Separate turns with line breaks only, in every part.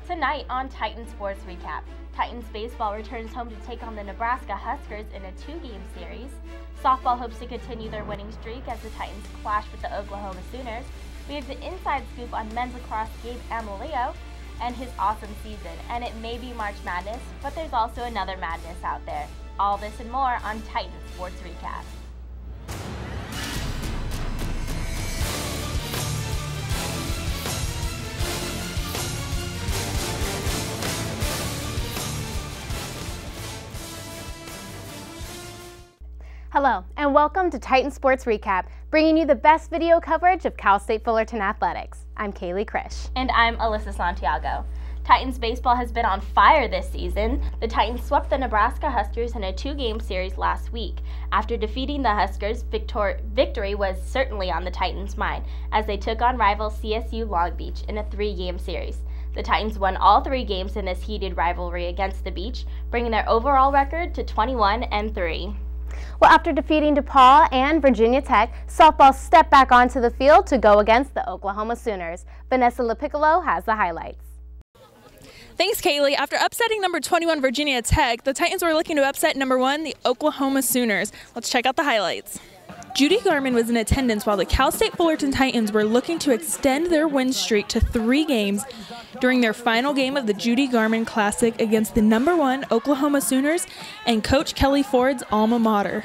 Tonight on Titan Sports Recap, Titans baseball returns home to take on the Nebraska Huskers in a 2-game series. Softball hopes to continue their winning streak as the Titans clash with the Oklahoma Sooners. We have the inside scoop on men's lacrosse Gabe Alamillo and his awesome season. And it may be March Madness, but there's also another madness out there. All this and more on Titan Sports Recap.
Hello, and welcome to Titan Sports Recap, bringing you the best video coverage of Cal State Fullerton athletics. I'm Kaylee Krish.
And I'm Alyssa Santiago. Titans baseball has been on fire this season. The Titans swept the Nebraska Huskers in a 2-game series last week. After defeating the Huskers, victory was certainly on the Titans' mind as they took on rival CSU Long Beach in a 3-game series. The Titans won all 3 games in this heated rivalry against the Beach, bringing their overall record to 21-3.
Well, after defeating DePaul and Virginia Tech, softball stepped back onto the field to go against the Oklahoma Sooners. Vanessa LaPiccolo has the highlights.
Thanks, Kaylee. After upsetting number 21 Virginia Tech, the Titans were looking to upset number 1, the Oklahoma Sooners. Let's check out the highlights. Judy Garman was in attendance while the Cal State Fullerton Titans were looking to extend their win streak to 3 games during their final game of the Judy Garman Classic against the number 1 Oklahoma Sooners and Coach Kelly Ford's alma mater.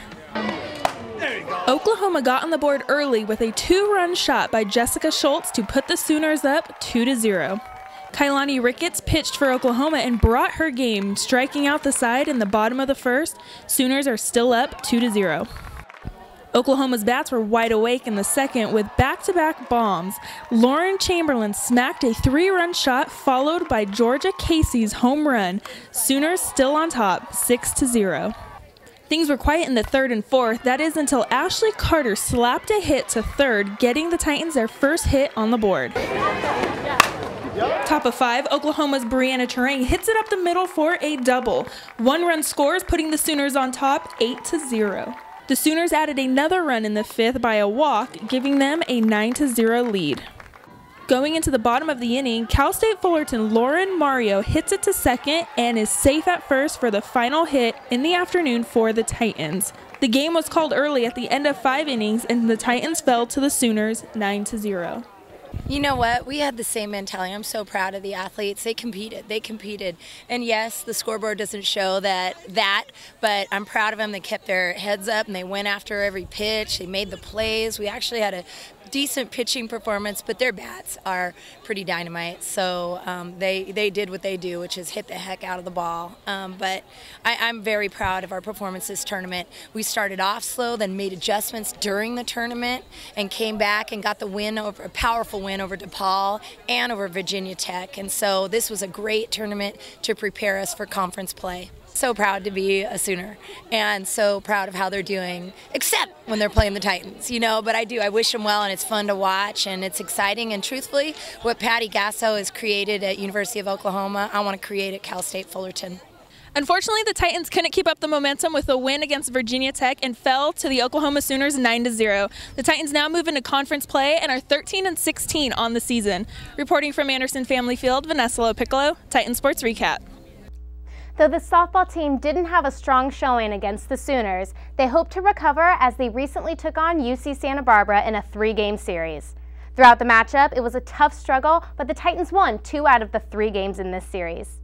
Oklahoma got on the board early with a 2-run shot by Jessica Schultz to put the Sooners up 2-0. Kailani Ricketts pitched for Oklahoma and brought her game, striking out the side in the bottom of the first. Sooners are still up 2-0. Oklahoma's bats were wide awake in the second with back-to-back bombs. Lauren Chamberlain smacked a 3-run shot followed by Georgia Casey's home run. Sooners still on top, 6-0. Things were quiet in the 3rd and 4th, that is until Ashley Carter slapped a hit to 3rd, getting the Titans their first hit on the board. Top of 5, Oklahoma's Brianna Terang hits it up the middle for a double. 1-run scores, putting the Sooners on top, 8-0. The Sooners added another run in the 5th by a walk, giving them a 9-0 lead. Going into the bottom of the inning, Cal State Fullerton Lauren Mario hits it to 2nd and is safe at 1st for the final hit in the afternoon for the Titans. The game was called early at the end of 5 innings, and the Titans fell to the Sooners 9-0.
You know what? We had the same mentality. I'm so proud of the athletes. They competed. And yes, the scoreboard doesn't show that, but I'm proud of them. They kept their heads up and they went after every pitch. They made the plays. We actually had a decent pitching performance, but their bats are pretty dynamite. So they did what they do, which is hit the heck out of the ball. But I'm very proud of our performance this tournament. We started off slow, then made adjustments during the tournament and came back and got the win over a powerful win over DePaul and over Virginia Tech. And so this was a great tournament to prepare us for conference play. So proud to be a Sooner and so proud of how they're doing, except when they're playing the Titans, you know, but I wish them well, and it's fun to watch and it's exciting. And truthfully, what Patty Gasso has created at University of Oklahoma, I want to create at Cal State Fullerton.
Unfortunately, the Titans couldn't keep up the momentum with a win against Virginia Tech and fell to the Oklahoma Sooners 9-0. The Titans now move into conference play and are 13-16 on the season. Reporting from Anderson Family Field, Vanessa LaPiccolo, Titan Sports Recap.
Though the softball team didn't have a strong showing against the Sooners, they hope to recover as they recently took on UC Santa Barbara in a 3-game series. Throughout the matchup, it was a tough struggle, but the Titans won 2 out of the 3 games in this series.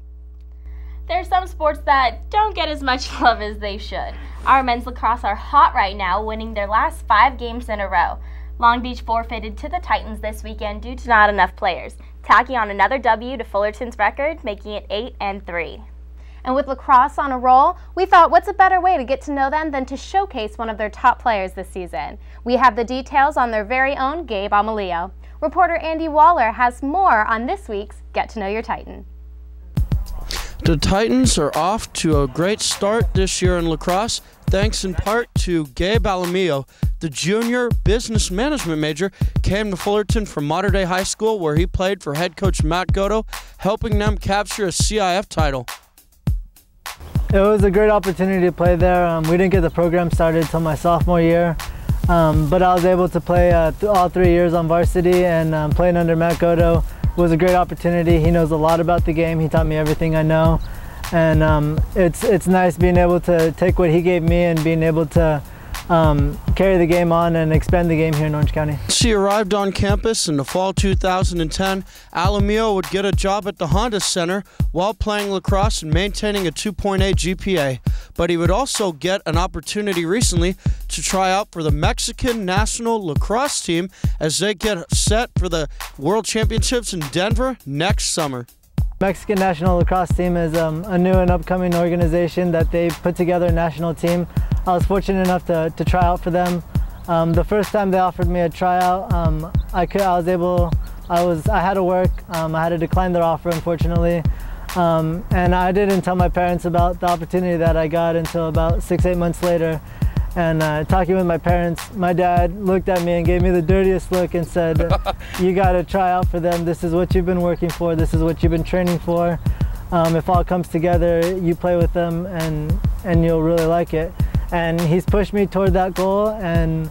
There are some sports that don't get as much love as they should. Our men's lacrosse are hot right now, winning their last 5 games in a row. Long Beach forfeited to the Titans this weekend due to not enough players, tacking on another W to Fullerton's record, making it 8-3.
And with lacrosse on a roll, we thought what's a better way to get to know them than to showcase one of their top players this season. We have the details on their very own Gabe Alamillo. Reporter Andy Waller has more on this week's Get to Know Your Titan.
The Titans are off to a great start this year in lacrosse, thanks in part to Gabe Alamillo. The junior business management major came to Fullerton from Mater Dei High School, where he played for head coach Matt Goto, helping them capture a CIF title.
It was a great opportunity to play there. We didn't get the program started until my sophomore year, but I was able to play all 3 years on varsity, and playing under Matt Goto was a great opportunity. He knows a lot about the game. He taught me everything I know. And it's nice being able to take what he gave me and being able to carry the game on and expand the game here in Orange County.
She arrived on campus in the fall 2010. Alamillo would get a job at the Honda Center while playing lacrosse and maintaining a 2.8 GPA. But he would also get an opportunity recently to try out for the Mexican national lacrosse team as they get set for the World Championships in Denver next summer.
Mexican national lacrosse team is a new and upcoming organization that they put together a national team. I was fortunate enough to try out for them. The first time they offered me a tryout, I had to work. I had to decline their offer, unfortunately. And I didn't tell my parents about the opportunity that I got until about 6-8 months later. And talking with my parents, my dad looked at me and gave me the dirtiest look and said, "You got to try out for them. This is what you've been working for. This is what you've been training for. If all comes together, you play with them and you'll really like it." And he's pushed me toward that goal. And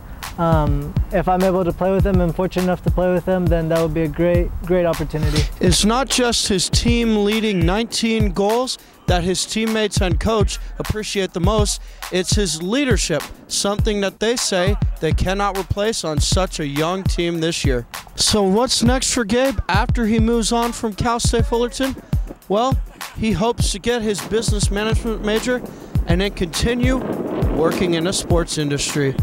if I'm able to play with him and fortunate enough to play with him, then that would be a great opportunity.
It's not just his team leading 19 goals that his teammates and coach appreciate the most. It's his leadership, something that they say they cannot replace on such a young team this year. So what's next for Gabe after he moves on from Cal State Fullerton? Well, he hopes to get his business management major and then continue working in the sports industry.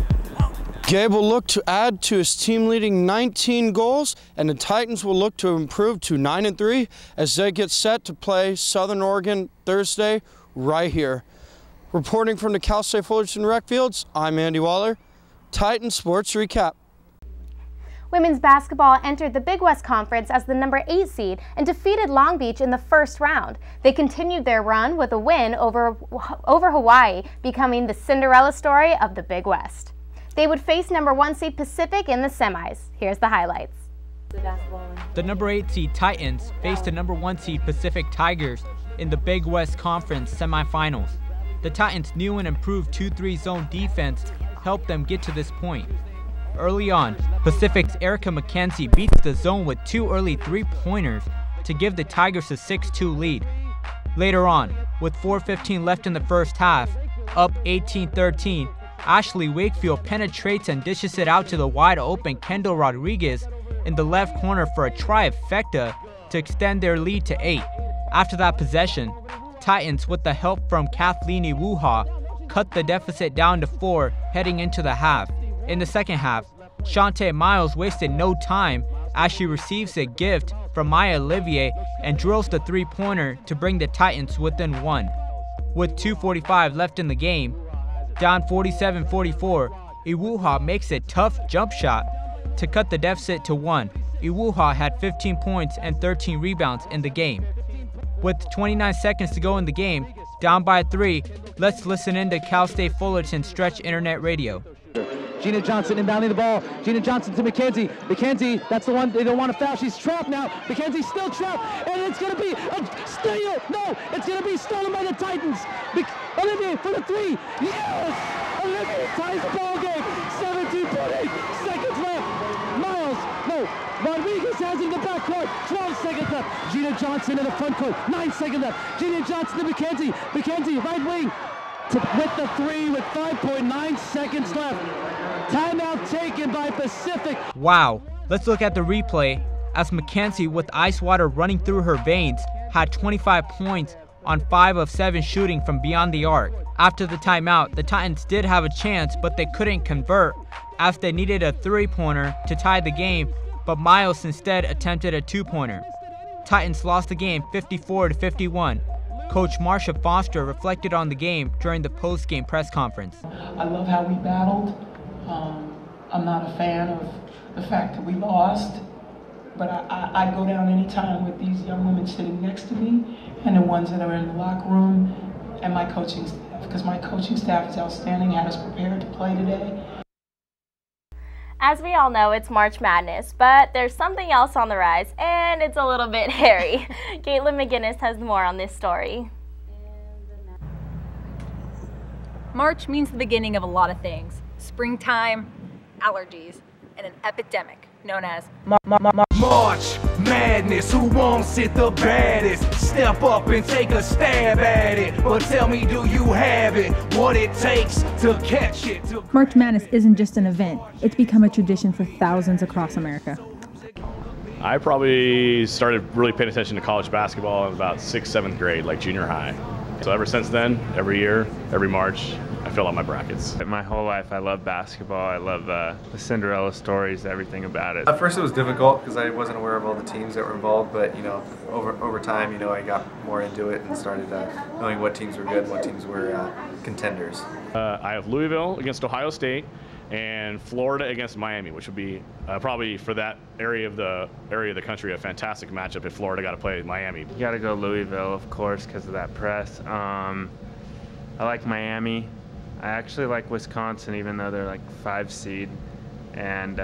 Gabe will look to add to his team leading 19 goals, and the Titans will look to improve to 9-3 as they get set to play Southern Oregon Thursday right here. Reporting from the Cal State Fullerton Rec Fields, I'm Andy Waller. Titan Sports Recap.
Women's basketball entered the Big West Conference as the number 8 seed and defeated Long Beach in the first round. They continued their run with a win over Hawaii, becoming the Cinderella story of the Big West. They would face number 1 seed Pacific in the semis. Here's the highlights.
The number 8 seed Titans faced the number 1 seed Pacific Tigers in the Big West Conference semifinals. The Titans' new and improved 2-3 zone defense helped them get to this point. Early on, Pacific's Erica McKenzie beats the zone with 2 early 3-pointers to give the Tigers a 6-2 lead. Later on, with 4:15 left in the first half, up 18-13, Ashley Wakefield penetrates and dishes it out to the wide-open Kendall Rodriguez in the left corner for a trifecta to extend their lead to 8. After that possession, Titans, with the help from Kathleen Iwuha, cut the deficit down to 4 heading into the half. In the second half, Shantae Miles wasted no time as she receives a gift from Maya Olivier and drills the 3-pointer to bring the Titans within 1. With 2:45 left in the game, down 47-44, Iwuha makes a tough jump shot to cut the deficit to 1. Iwuha had 15 points and 13 rebounds in the game. With 29 seconds to go in the game, down by 3, let's listen in to Cal State Fullerton Stretch Internet Radio.
Gina Johnson inbounding the ball. Gina Johnson to McKenzie. McKenzie, that's the one they don't want to foul. She's trapped now. McKenzie's still trapped, and it's going to be a steal. No, it's going to be stolen by the Titans. Olivier for the 3. Yes! Olivier ties the ball game. 17.8 seconds left. Miles, no. Rodriguez has it in the backcourt. 12 seconds left. Gina Johnson in the front court. 9 seconds left. Gina Johnson to McKenzie. McKenzie, right wing. With the 3 with 5.9 seconds left. Timeout taken by Pacific.
Wow, let's look at the replay as McKenzie, with ice water running through her veins, had 25 points on 5 of 7 shooting from beyond the arc. After the timeout, the Titans did have a chance, but they couldn't convert as they needed a 3-pointer to tie the game, but Miles instead attempted a 2-pointer. Titans lost the game 54-51. Coach Marsha Foster reflected on the game during the post-game press conference.
I love how we battled. I'm not a fan of the fact that we lost, but I go down any time with these young women sitting next to me and the ones that are in the locker room and my coaching staff, because my coaching staff is outstanding, had us prepared to play today.
As we all know, it's March Madness, but there's something else on the rise, and it's a little bit hairy. Caitlin McGinnis has more on this story.
March means the beginning of a lot of things. Springtime, allergies, and an epidemic. known as
March Madness. Who wants it the baddest? Step up and take a stab at it. But tell me, do you have it? What it takes to catch it?
March Madness isn't just an event. It's become a tradition for thousands across America.
I probably started really paying attention to college basketball in about 6th, 7th grade, like junior high. So ever since then, every year, every March, I fill out my brackets.
My whole life, I love basketball. I love the Cinderella stories, everything about it.
At first it was difficult because I wasn't aware of all the teams that were involved, but over time, I got more into it and started knowing what teams were good and what teams were contenders.
I have Louisville against Ohio State and Florida against Miami, which would be probably for that area of the country a fantastic matchup if Florida got to play Miami.
You got to go Louisville, of course, because of that press. I like Miami. I actually like Wisconsin, even though they're like 5 seed, and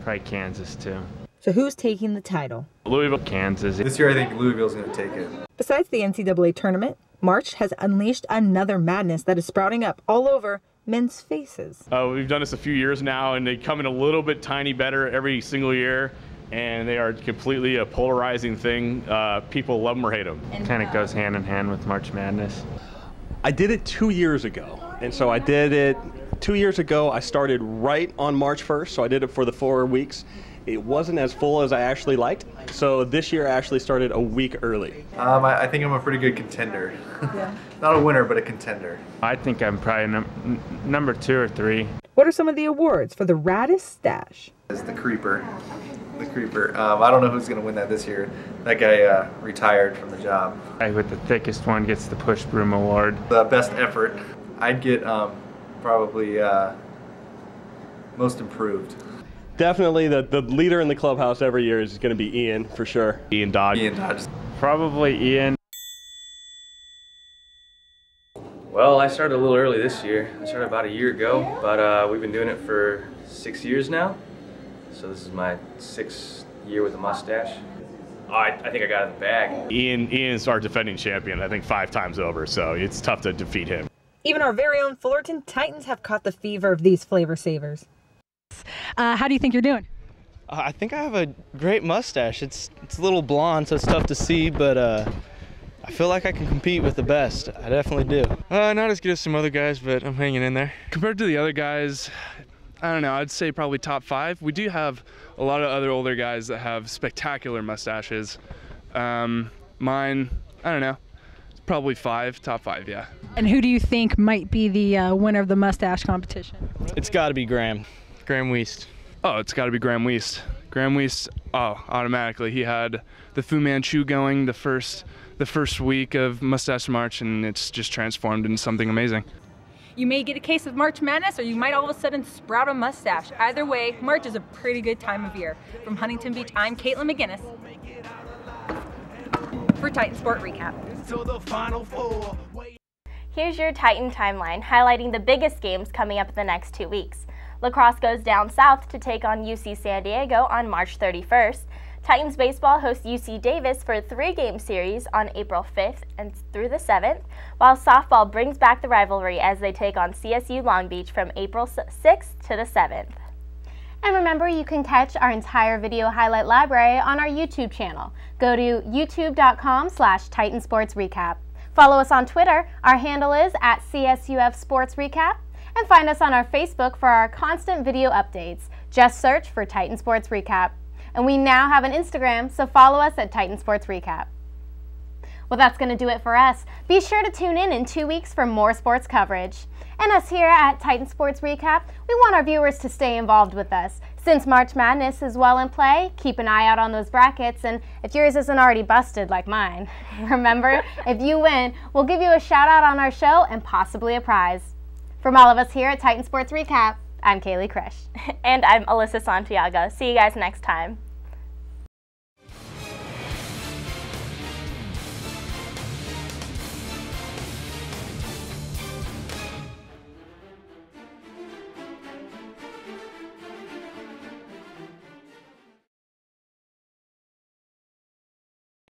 probably Kansas too.
So who's taking the title?
Louisville, Kansas.
This year I think Louisville's going to take it.
Besides the NCAA tournament, March has unleashed another madness that is sprouting up all over men's faces.
We've done this a few years now, and they come in a little bit tiny better every single year, and they are completely a polarizing thing. People love them or hate them.
Kind of goes hand in hand with March Madness.
I did it 2 years ago, and so I did it 2 years ago. I started right on March 1st, so I did it for the 4 weeks. It wasn't as full as I actually liked, so this year I actually started a week early.
I think I'm a pretty good contender. Yeah. Not a winner, but a contender.
I think I'm probably number 2 or 3.
What are some of the awards for the raddest stash?
It's the Creeper. The Creeper. I don't know who's going to win that this year. That guy retired from the job.
Guy with the thickest one gets the Push Broom Award.
The best effort, I'd get probably most improved.
Definitely the leader in the clubhouse every year is going to be Ian, for sure.
Ian Dodge.
Ian Dodge.
Probably Ian.
Well, I started a little early this year. I started about a year ago, but we've been doing it for 6 years now. So this is my 6th year with a mustache. Oh, I think I got it in the bag.
Ian's our defending champion, I think 5 times over, so it's tough to defeat him.
Even our very own Fullerton Titans have caught the fever of these flavor savers.
How do you think you're doing?
I think I have a great mustache. It's a little blonde, so it's tough to see, but I feel like I can compete with the best. I definitely do.
Not as good as some other guys, but I'm hanging in there. Compared to the other guys, I don't know, I'd say probably top 5. We do have a lot of other older guys that have spectacular mustaches. Mine, I don't know, probably 5, top 5, yeah.
And who do you think might be the winner of the mustache competition?
It's got to be Graham Wiest.
Oh, it's got to be Graham Wiest. Graham Wiest, automatically. He had the Fu Manchu going the first week of Mustache March, and it's just transformed into something amazing.
You may get a case of March Madness, or you might all of a sudden sprout a mustache. Either way, March is a pretty good time of year. From Huntington Beach, I'm Caitlin McGinnis for Titan Sport Recap.
Here's your Titan timeline, highlighting the biggest games coming up in the next 2 weeks. Lacrosse goes down south to take on UC San Diego on March 31st. Titans baseball hosts UC Davis for a 3-game series on April 5th and through the 7th, while softball brings back the rivalry as they take on CSU Long Beach from April 6th to the 7th.
And remember, you can catch our entire video highlight library on our YouTube channel. Go to youtube.com/TitanSportsRecap. Follow us on Twitter. Our handle is @CSUF Sports Recap. And find us on our Facebook for our constant video updates. Just search for Titan Sports Recap. And we now have an Instagram, so follow us at Titan Sports Recap. Well, that's going to do it for us. Be sure to tune in 2 weeks for more sports coverage. And us here at Titan Sports Recap, we want our viewers to stay involved with us. Since March Madness is well in play, keep an eye out on those brackets, and if yours isn't already busted like mine, remember, if you win, we'll give you a shout out on our show and possibly a prize. From all of us here at Titan Sports Recap, I'm Kaylee Krish.
And I'm Alyssa Santiago. See you guys next time.